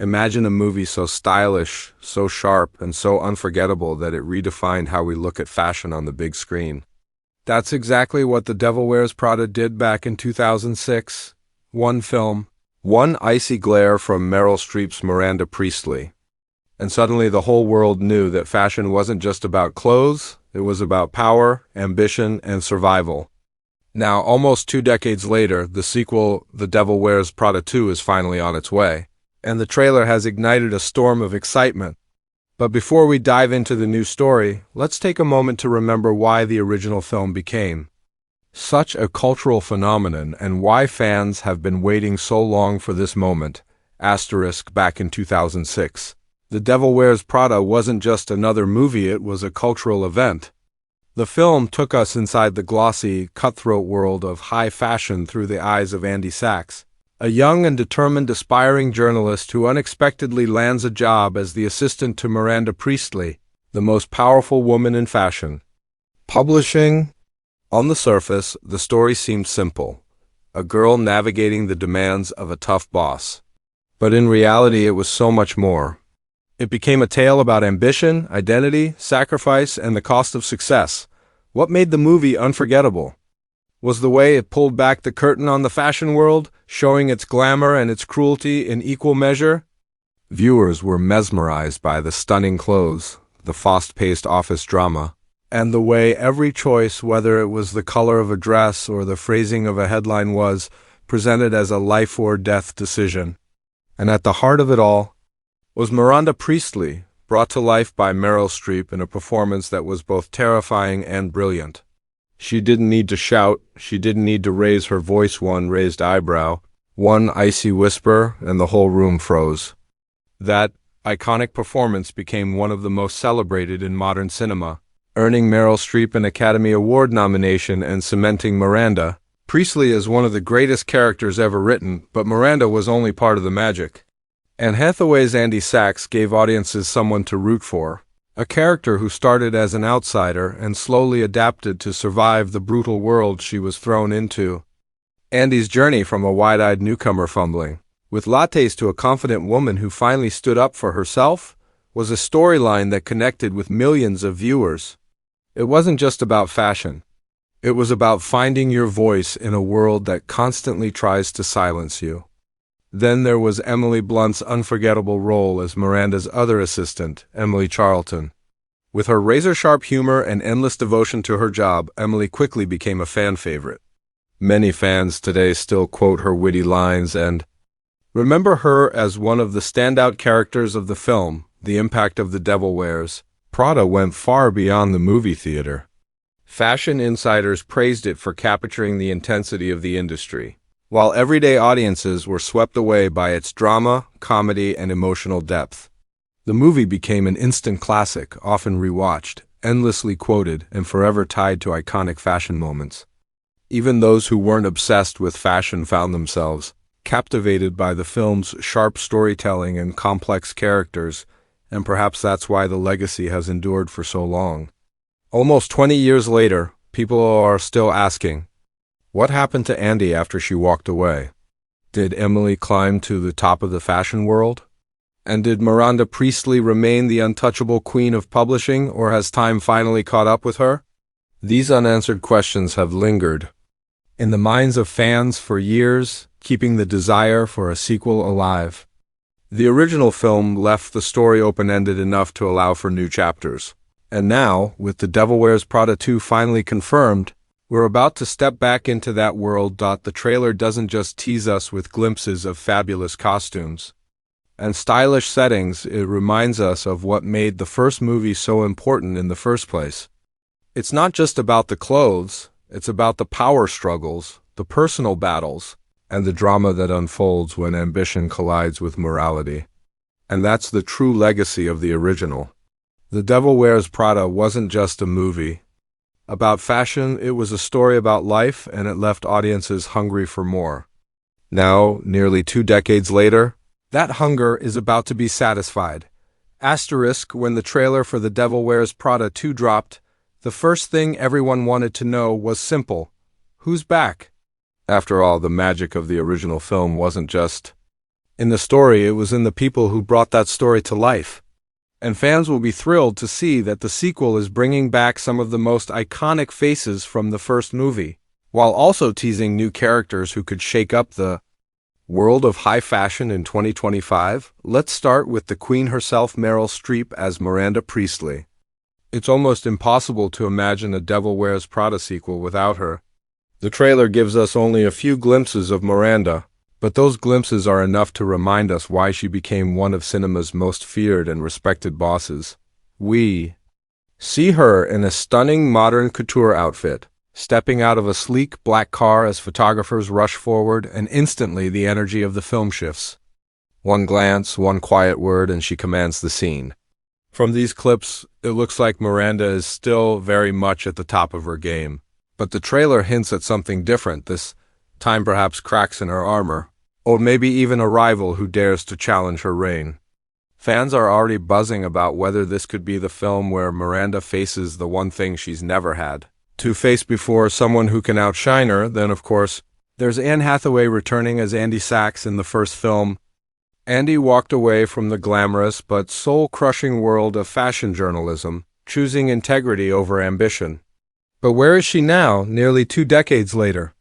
Imagine a movie so stylish, so sharp, and so unforgettable that it redefined how we look at fashion on the big screen. That's exactly what The Devil Wears Prada did back in 2006. One film, one icy glare from Meryl Streep's Miranda Priestly. And suddenly the whole world knew that fashion wasn't just about clothes, it was about power, ambition, and survival. Now, almost 2 decades later, the sequel, The Devil Wears Prada 2, is finally on its way, and the trailer has ignited a storm of excitement. But before we dive into the new story, let's take a moment to remember why the original film became such a cultural phenomenon and why fans have been waiting so long for this moment. Back in 2006. The Devil Wears Prada wasn't just another movie, it was a cultural event. The film took us inside the glossy, cutthroat world of high fashion through the eyes of Sachs, a young and determined aspiring journalist who unexpectedly lands a job as the assistant to Miranda Priestly, the most powerful woman in fashion. Publishing? On the surface, the story seemed simple. A girl navigating the demands of a tough boss. But in reality, it was so much more. It became a tale about ambition, identity, sacrifice, and the cost of success. What made the movie unforgettable was the way it pulled back the curtain on the fashion world, showing its glamour and its cruelty in equal measure. Viewers were mesmerized by the stunning clothes, the fast-paced office drama, and the way every choice, whether it was the color of a dress or the phrasing of a headline, was presented as a life-or-death decision. And at the heart of it all was Miranda Priestly, brought to life by Meryl Streep in a performance that was both terrifying and brilliant. She didn't need to shout, she didn't need to raise her voice one raised eyebrow, one icy whisper, and the whole room froze. That iconic performance became one of the most celebrated in modern cinema, earning Meryl Streep an Academy Award nomination and cementing Miranda Priestly as one of the greatest characters ever written, but Miranda was only part of the magic. And Hathaway's Sachs gave audiences someone to root for, a character who started as an outsider and slowly adapted to survive the brutal world she was thrown into. Andy's journey from a wide-eyed newcomer fumbling with lattes to a confident woman who finally stood up for herself was a storyline that connected with millions of viewers. It wasn't just about fashion. It was about finding your voice in a world that constantly tries to silence you. Then there was Emily Blunt's unforgettable role as Miranda's other assistant, Emily Charlton. With her razor-sharp humor and endless devotion to her job, Emily quickly became a fan favorite. Many fans today still quote her witty lines and remember her as one of the standout characters of the film. The impact of The Devil Wears Prada went far beyond the movie theater. Fashion insiders praised it for capturing the intensity of the industry, while everyday audiences were swept away by its drama, comedy, and emotional depth. The movie became an instant classic, often rewatched, endlessly quoted, and forever tied to iconic fashion moments. Even those who weren't obsessed with fashion found themselves captivated by the film's sharp storytelling and complex characters, and perhaps that's why the legacy has endured for so long. Almost 20 years later, people are still asking, what happened to Andy after she walked away? Did Emily climb to the top of the fashion world? And did Miranda Priestly remain the untouchable queen of publishing, or has time finally caught up with her? These unanswered questions have lingered in the minds of fans for years, keeping the desire for a sequel alive. The original film left the story open-ended enough to allow for new chapters. And now, with The Devil Wears Prada 2 finally confirmed, we're about to step back into that world. The trailer doesn't just tease us with glimpses of fabulous costumes and stylish settings, it reminds us of what made the first movie so important in the first place. It's not just about the clothes, it's about the power struggles, the personal battles, and the drama that unfolds when ambition collides with morality. And that's the true legacy of the original. The Devil Wears Prada wasn't just a movie about fashion, it was a story about life, and it left audiences hungry for more. Now, nearly 2 decades later, that hunger is about to be satisfied. When the trailer for The Devil Wears Prada 2 dropped, the first thing everyone wanted to know was simple: who's back? After all, the magic of the original film wasn't just In the story, it was in the people who brought that story to life. And fans will be thrilled to see that the sequel is bringing back some of the most iconic faces from the first movie, while also teasing new characters who could shake up the world of high fashion in 2025. Let's start with the queen herself, Meryl Streep as Miranda Priestly. It's almost impossible to imagine a Devil Wears Prada sequel without her. The trailer gives us only a few glimpses of Miranda, but those glimpses are enough to remind us why she became one of cinema's most feared and respected bosses. We see her in a stunning modern couture outfit, stepping out of a sleek black car as photographers rush forward, and instantly the energy of the film shifts. One glance, one quiet word, and she commands the scene. From these clips, it looks like Miranda is still very much at the top of her game, but the trailer hints at something different, this time perhaps cracks in her armor, or maybe even a rival who dares to challenge her reign. Fans are already buzzing about whether this could be the film where Miranda faces the one thing she's never had to face before, someone who can outshine her. Then, of course, there's Anne Hathaway returning as Andy Sachs in the first film. Andy walked away from the glamorous but soul-crushing world of fashion journalism, choosing integrity over ambition. But where is she now, nearly 2 decades later?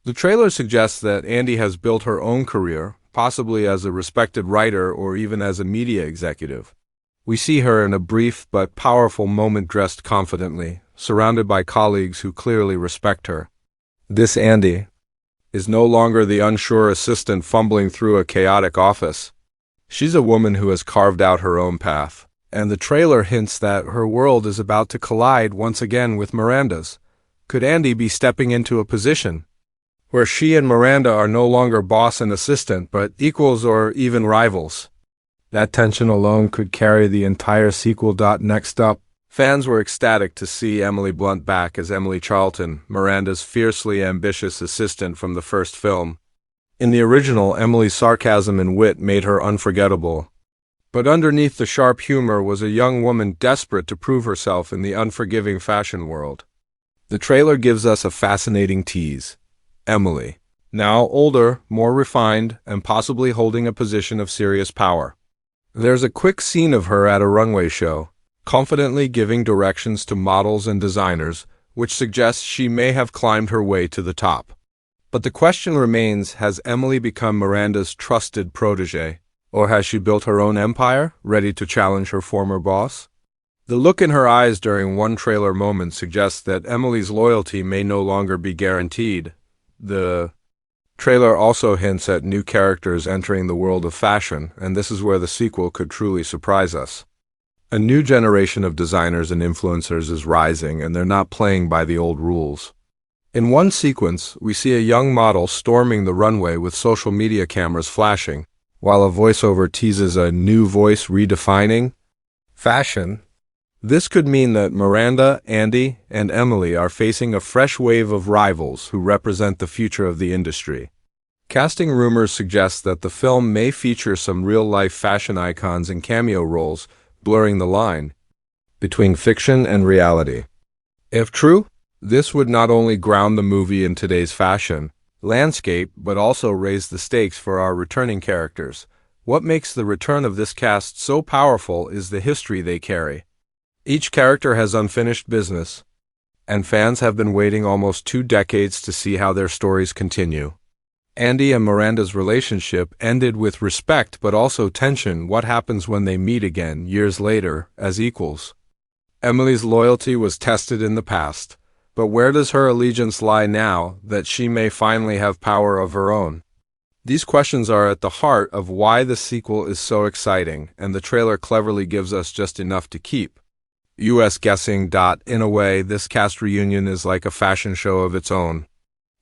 The trailer suggests that Andy has built her own career, possibly as a respected writer or even as a media executive. We see her in a brief but powerful moment dressed confidently, surrounded by colleagues who clearly respect her. This Andy is no longer the unsure assistant fumbling through a chaotic office. She's a woman who has carved out her own path, and the trailer hints that her world is about to collide once again with Miranda's. Could Andy be stepping into a position where she and Miranda are no longer boss and assistant, but equals or even rivals? That tension alone could carry the entire sequel. Next up, fans were ecstatic to see Emily Blunt back as Emily Charlton, Miranda's fiercely ambitious assistant from the first film. In the original, Emily's sarcasm and wit made her unforgettable. But underneath the sharp humor was a young woman desperate to prove herself in the unforgiving fashion world. The trailer gives us a fascinating tease. Emily, now older, more refined, and possibly holding a position of serious power. There's a quick scene of her at a runway show, confidently giving directions to models and designers, which suggests she may have climbed her way to the top. But the question remains, has Emily become Miranda's trusted protege? Or has she built her own empire, ready to challenge her former boss? The look in her eyes during one trailer moment suggests that Emily's loyalty may no longer be guaranteed. The trailer also hints at new characters entering the world of fashion, and this is where the sequel could truly surprise us. A new generation of designers and influencers is rising, and they're not playing by the old rules. In one sequence, we see a young model storming the runway with social media cameras flashing, while a voiceover teases a new voice redefining fashion. This could mean that Miranda, Andy, and Emily are facing a fresh wave of rivals who represent the future of the industry. Casting rumors suggest that the film may feature some real-life fashion icons in cameo roles, blurring the line between fiction and reality. If true, this would not only ground the movie in today's fashion landscape, but also raise the stakes for our returning characters. What makes the return of this cast so powerful is the history they carry. Each character has unfinished business, and fans have been waiting almost 2 decades to see how their stories continue. Andy and Miranda's relationship ended with respect but also tension. What happens when they meet again, years later, as equals? Emily's loyalty was tested in the past, but where does her allegiance lie now that she may finally have power of her own? These questions are at the heart of why the sequel is so exciting, and the trailer cleverly gives us just enough to keep US guessing. In a way, this cast reunion is like a fashion show of its own.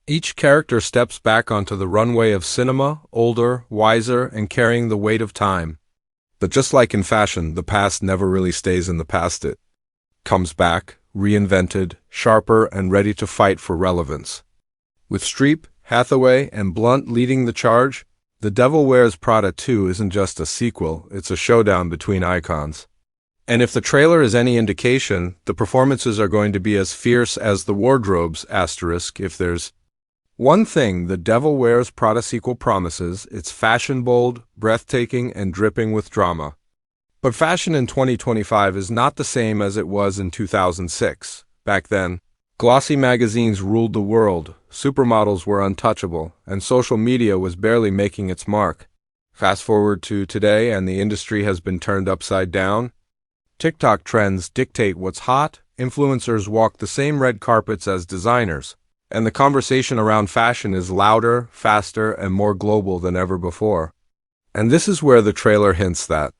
Each character steps back onto the runway of cinema, older, wiser, and carrying the weight of time. But just like in fashion, the past never really stays in the past. It comes back, reinvented, sharper, and ready to fight for relevance. With Streep, Hathaway, and Blunt leading the charge, The Devil Wears Prada 2 isn't just a sequel, it's a showdown between icons. And if the trailer is any indication, the performances are going to be as fierce as the wardrobes, *, if there's One thing the Devil Wears Prada sequel promises, it's fashion bold, breathtaking, and dripping with drama. But fashion in 2025 is not the same as it was in 2006. Back then, glossy magazines ruled the world, supermodels were untouchable, and social media was barely making its mark. Fast forward to today and the industry has been turned upside down. TikTok trends dictate what's hot, influencers walk the same red carpets as designers, and the conversation around fashion is louder, faster, and more global than ever before. And this is where the trailer hints that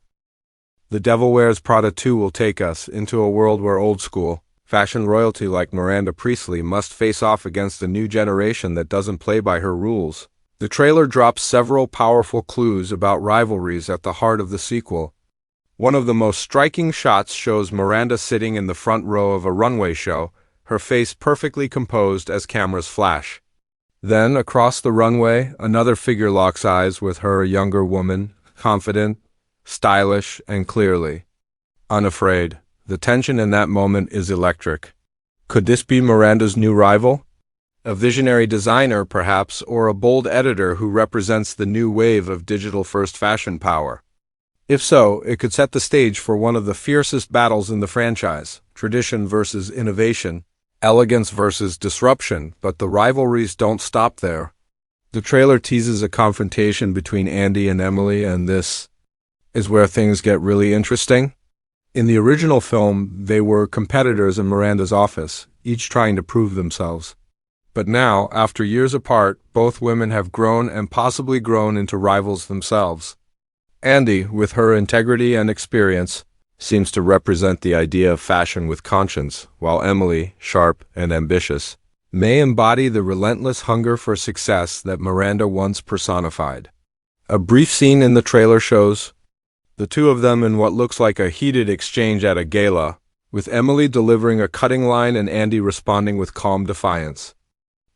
The Devil Wears Prada 2 will take us into a world where old school, fashion royalty like Miranda Priestly must face off against a new generation that doesn't play by her rules. The trailer drops several powerful clues about rivalries at the heart of the sequel. One of the most striking shots shows Miranda sitting in the front row of a runway show, her face perfectly composed as cameras flash. Then, across the runway, another figure locks eyes with her, a younger woman, confident, stylish, and clearly unafraid. The tension in that moment is electric. Could this be Miranda's new rival? A visionary designer, perhaps, or a bold editor who represents the new wave of digital-first fashion power? If so, it could set the stage for one of the fiercest battles in the franchise, tradition versus innovation, elegance versus disruption, but the rivalries don't stop there. The trailer teases a confrontation between Andy and Emily, and this is where things get really interesting. In the original film, they were competitors in Miranda's office, each trying to prove themselves. But now, after years apart, both women have grown and possibly grown into rivals themselves. Andy, with her integrity and experience, seems to represent the idea of fashion with conscience, while Emily, sharp and ambitious, may embody the relentless hunger for success that Miranda once personified. A brief scene in the trailer shows the two of them in what looks like a heated exchange at a gala, with Emily delivering a cutting line and Andy responding with calm defiance.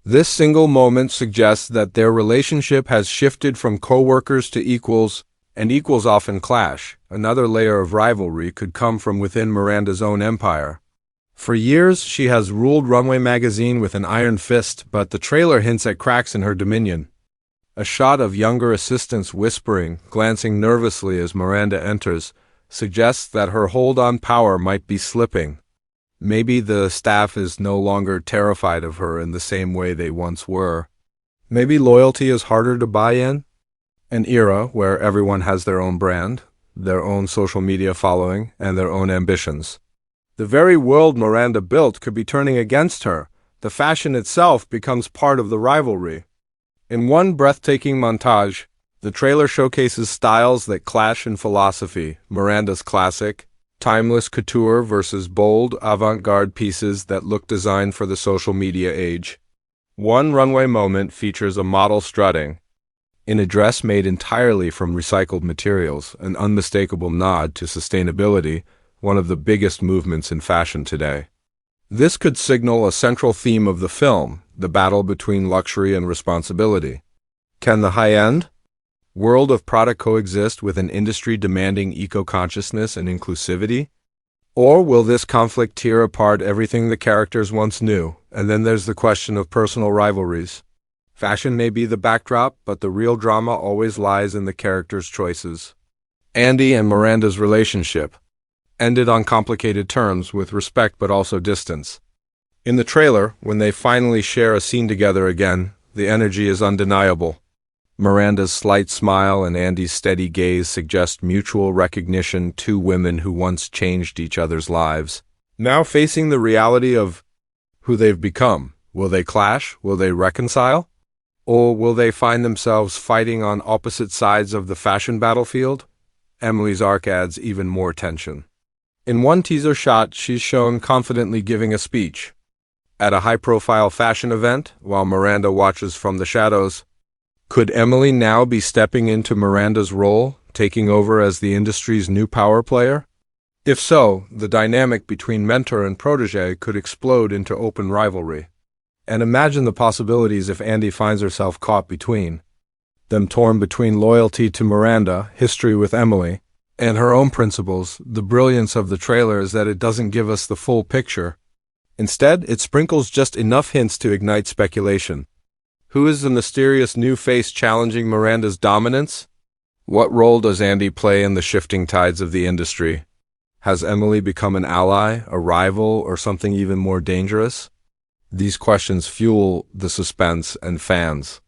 This single moment suggests that their relationship has shifted from co-workers to equals, and equals often clash. Another layer of rivalry could come from within Miranda's own empire. For years, she has ruled Runway magazine with an iron fist, but the trailer hints at cracks in her dominion. A shot of younger assistants whispering, glancing nervously as Miranda enters, suggests that her hold on power might be slipping. Maybe the staff is no longer terrified of her in the same way they once were. Maybe loyalty is harder to buy in. An era where everyone has their own brand, their own social media following, and their own ambitions. The very world Miranda built could be turning against her. The fashion itself becomes part of the rivalry. In one breathtaking montage, the trailer showcases styles that clash in philosophy: Miranda's classic, timeless couture versus bold, avant-garde pieces that look designed for the social media age. One runway moment features a model strutting in a dress made entirely from recycled materials, an unmistakable nod to sustainability, one of the biggest movements in fashion today. This could signal a central theme of the film, the battle between luxury and responsibility. Can the high-end world of Prada coexist with an industry demanding eco-consciousness and inclusivity? Or will this conflict tear apart everything the characters once knew? And then there's the question of personal rivalries. Fashion may be the backdrop, but the real drama always lies in the characters' choices. Andy and Miranda's relationship ended on complicated terms, with respect but also distance. In the trailer, when they finally share a scene together again, the energy is undeniable. Miranda's slight smile and Andy's steady gaze suggest mutual recognition, two women who once changed each other's lives, now facing the reality of who they've become. Will they clash? Will they reconcile? Or will they find themselves fighting on opposite sides of the fashion battlefield? Emily's arc adds even more tension. In one teaser shot, she's shown confidently giving a speech at a high-profile fashion event, while Miranda watches from the shadows. Could Emily now be stepping into Miranda's role, taking over as the industry's new power player? If so, the dynamic between mentor and protege could explode into open rivalry. And imagine the possibilities if Andy finds herself caught between them, torn between loyalty to Miranda, history with Emily, and her own principles. The brilliance of the trailer is that it doesn't give us the full picture. Instead, it sprinkles just enough hints to ignite speculation. Who is the mysterious new face challenging Miranda's dominance? What role does Andy play in the shifting tides of the industry? Has Emily become an ally, a rival, or something even more dangerous? These questions fuel the suspense, and fans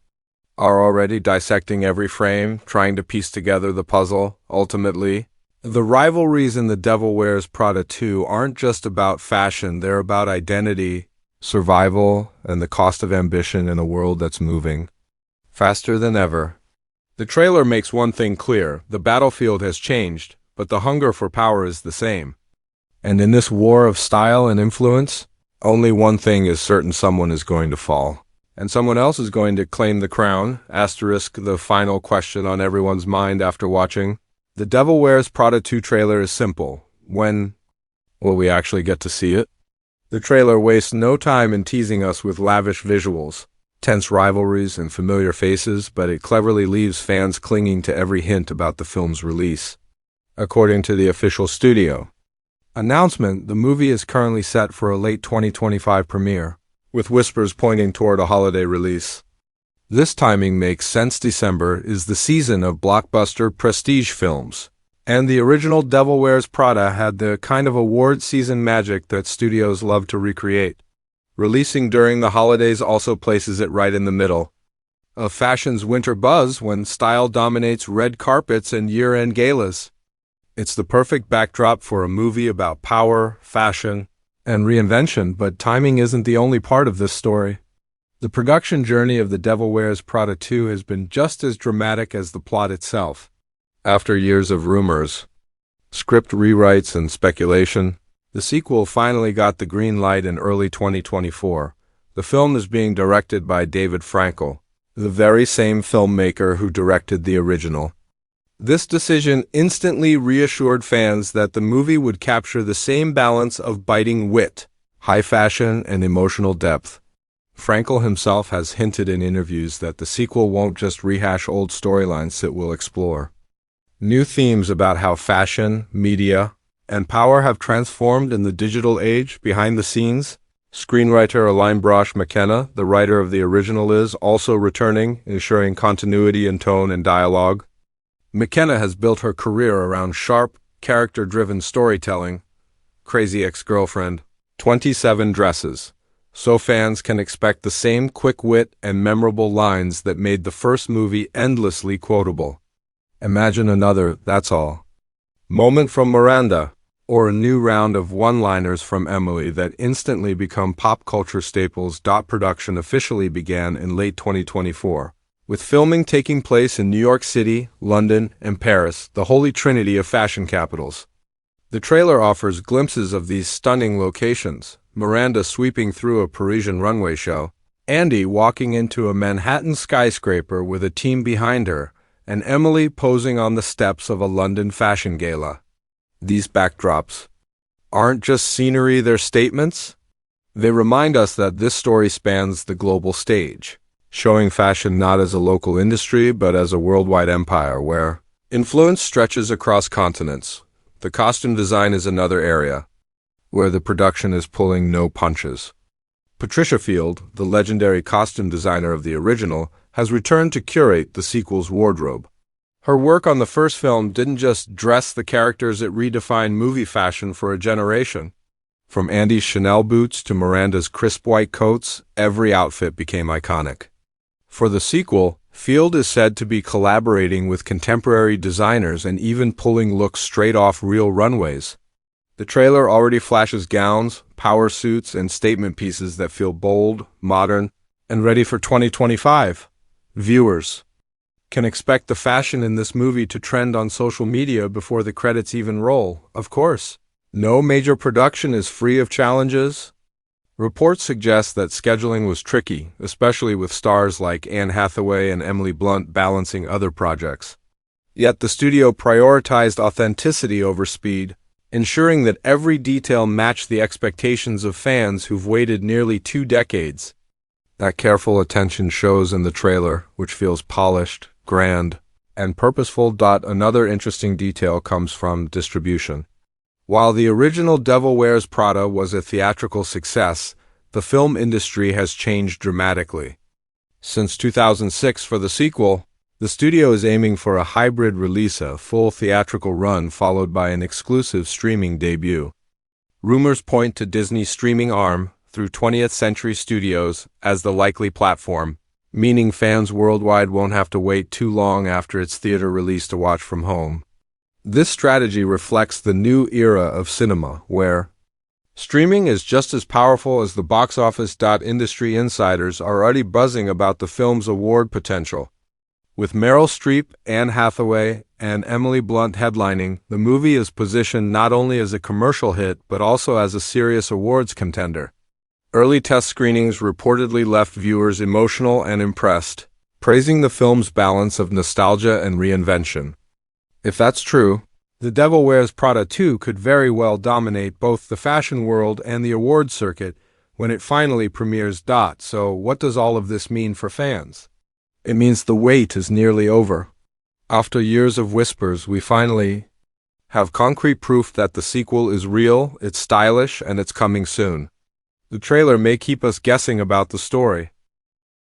are already dissecting every frame, trying to piece together the puzzle. Ultimately, the rivalries in The Devil Wears Prada 2 aren't just about fashion, they're about identity, survival, and the cost of ambition in a world that's moving faster than ever. The trailer makes one thing clear: the battlefield has changed, but the hunger for power is the same. And in this war of style and influence, only one thing is certain: someone is going to fall. And someone else is going to claim the crown. Asterisk, the final question on everyone's mind after watching The Devil Wears Prada 2 trailer is simple. When will we actually get to see it? The trailer wastes no time in teasing us with lavish visuals, tense rivalries, and familiar faces, but it cleverly leaves fans clinging to every hint about the film's release. According to the official studio announcement, the movie is currently set for a late 2025 premiere, with whispers pointing toward a holiday release. This timing makes sense. December is the season of blockbuster prestige films, and the original Devil Wears Prada had the kind of award season magic that studios love to recreate. Releasing during the holidays also places it right in the middle of fashion's winter buzz, when style dominates red carpets and year-end galas. It's the perfect backdrop for a movie about power, fashion, and reinvention, but timing isn't the only part of this story. The production journey of The Devil Wears Prada 2 has been just as dramatic as the plot itself. After years of rumors, script rewrites, and speculation, the sequel finally got the green light in early 2024. The film is being directed by David Frankel, the very same filmmaker who directed the original. This decision instantly reassured fans that the movie would capture the same balance of biting wit, high fashion, and emotional depth. Frankel himself has hinted in interviews that the sequel won't just rehash old storylines, it will explore new themes about how fashion, media, and power have transformed in the digital age. Behind the scenes, screenwriter Alain Brosh McKenna, the writer of the original, is also returning, ensuring continuity in tone and dialogue. McKenna has built her career around sharp, character-driven storytelling. Crazy Ex-Girlfriend, 27 Dresses, so fans can expect the same quick wit and memorable lines that made the first movie endlessly quotable. Imagine another "That's all" moment from Miranda, or a new round of one-liners from Emily that instantly become pop culture staples. Production officially began in late 2024, with filming taking place in New York City, London, and Paris, the holy trinity of fashion capitals. The trailer offers glimpses of these stunning locations: Miranda sweeping through a Parisian runway show, Andy walking into a Manhattan skyscraper with a team behind her, and Emily posing on the steps of a London fashion gala. These backdrops aren't just scenery, they're statements. They remind us that this story spans the global stage, showing fashion not as a local industry but as a worldwide empire where influence stretches across continents. The costume design is another area where the production is pulling no punches. Patricia Field, the legendary costume designer of the original, has returned to curate the sequel's wardrobe. Her work on the first film didn't just dress the characters, it redefined movie fashion for a generation. From Andy's Chanel boots to Miranda's crisp white coats, every outfit became iconic. For the sequel, Field is said to be collaborating with contemporary designers and even pulling looks straight off real runways. The trailer already flashes gowns, power suits, and statement pieces that feel bold, modern, and ready for 2025. Viewers can expect the fashion in this movie to trend on social media before the credits even roll. Of course, no major production is free of challenges. Reports suggest that scheduling was tricky, especially with stars like Anne Hathaway and Emily Blunt balancing other projects. Yet the studio prioritized authenticity over speed, ensuring that every detail matched the expectations of fans who've waited nearly 2 decades. That careful attention shows in the trailer, which feels polished, grand, and purposeful. Another interesting detail comes from distribution. While the original Devil Wears Prada was a theatrical success, the film industry has changed dramatically. Since 2006 for the sequel, the studio is aiming for a hybrid release, a full theatrical run followed by an exclusive streaming debut. Rumors point to Disney's streaming arm, through 20th Century Studios, as the likely platform, meaning fans worldwide won't have to wait too long after its theater release to watch from home. This strategy reflects the new era of cinema, where streaming is just as powerful as the box office. Industry insiders are already buzzing about the film's award potential. With Meryl Streep, Anne Hathaway, and Emily Blunt headlining, the movie is positioned not only as a commercial hit but also as a serious awards contender. Early test screenings reportedly left viewers emotional and impressed, praising the film's balance of nostalgia and reinvention. If that's true, The Devil Wears Prada 2 could very well dominate both the fashion world and the awards circuit when it finally premieres. So what does all of this mean for fans? It means the wait is nearly over. After years of whispers, we finally have concrete proof that the sequel is real, it's stylish, and it's coming soon. The trailer may keep us guessing about the story,